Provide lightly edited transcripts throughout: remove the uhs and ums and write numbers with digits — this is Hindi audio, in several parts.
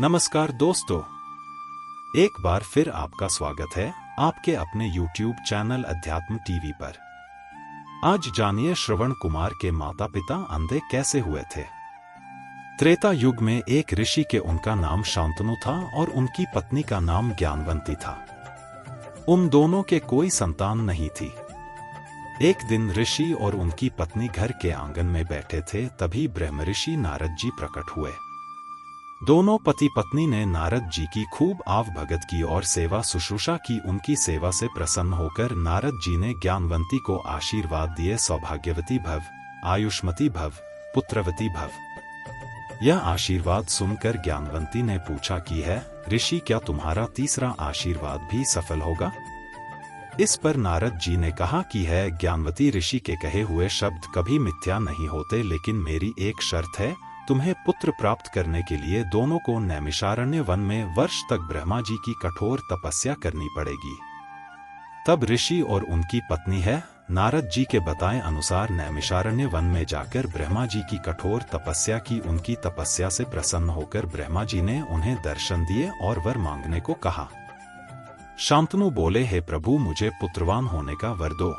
नमस्कार दोस्तों, एक बार फिर आपका स्वागत है आपके अपने YouTube चैनल अध्यात्म टीवी पर। आज जानिए श्रवण कुमार के माता पिता अंधे कैसे हुए थे। त्रेता युग में एक ऋषि के उनका नाम शांतनु था और उनकी पत्नी का नाम ज्ञानवंती था। उन दोनों के कोई संतान नहीं थी। एक दिन ऋषि और उनकी पत्नी घर के आंगन में बैठे थे, तभी ब्रह्म ऋषि नारद जी प्रकट हुए। दोनों पति पत्नी ने नारद जी की खूब आवभगत की और सेवा शुश्रूषा की। उनकी सेवा से प्रसन्न होकर नारद जी ने ज्ञानवंती को आशीर्वाद दिए, सौभाग्यवती भव, आयुष्मती भव, पुत्रवती भव। यह आशीर्वाद सुनकर ज्ञानवंती ने पूछा कि है ऋषि, क्या तुम्हारा तीसरा आशीर्वाद भी सफल होगा? इस पर नारद जी ने कहा कि है ज्ञानवती, ऋषि के कहे हुए शब्द कभी मिथ्या नहीं होते, लेकिन मेरी एक शर्त है, तुम्हें पुत्र प्राप्त करने के लिए दोनों को नैमिषारण्य वन में वर्ष तक ब्रह्मा जी की कठोर तपस्या करनी पड़ेगी। तब ऋषि और उनकी पत्नी है नारद जी के बताए अनुसार नैमिषारण्य वन में जाकर ब्रह्मा जी की कठोर तपस्या की। उनकी तपस्या से प्रसन्न होकर ब्रह्मा जी ने उन्हें दर्शन दिए और वर मांगने को कहा। शांतनु बोले, हे प्रभु, मुझे पुत्रवान होने का वर दो।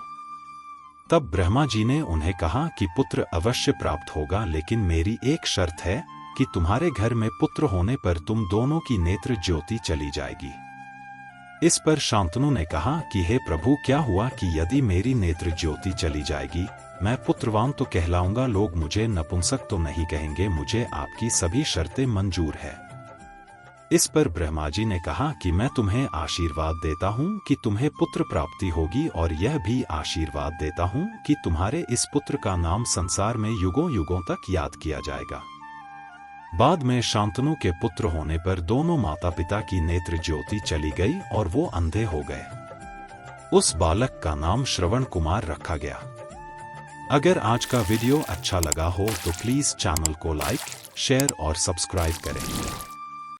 तब ब्रह्मा जी ने उन्हें कहा कि पुत्र अवश्य प्राप्त होगा, लेकिन मेरी एक शर्त है कि तुम्हारे घर में पुत्र होने पर तुम दोनों की नेत्र ज्योति चली जाएगी। इस पर शांतनु ने कहा कि हे प्रभु, क्या हुआ कि यदि मेरी नेत्र ज्योति चली जाएगी, मैं पुत्रवान तो कहलाऊंगा, लोग मुझे नपुंसक तो नहीं कहेंगे। मुझे आपकी सभी शर्तें मंजूर है। इस पर ब्रह्मा जी ने कहा कि मैं तुम्हें आशीर्वाद देता हूँ कि तुम्हें पुत्र प्राप्ति होगी, और यह भी आशीर्वाद देता हूँ कि तुम्हारे इस पुत्र का नाम संसार में युगों युगों तक याद किया जाएगा। बाद में शांतनु के पुत्र होने पर दोनों माता पिता की नेत्र ज्योति चली गई और वो अंधे हो गए। उस बालक का नाम श्रवण कुमार रखा गया। अगर आज का वीडियो अच्छा लगा हो तो प्लीज चैनल को लाइक, शेयर और सब्सक्राइब करें।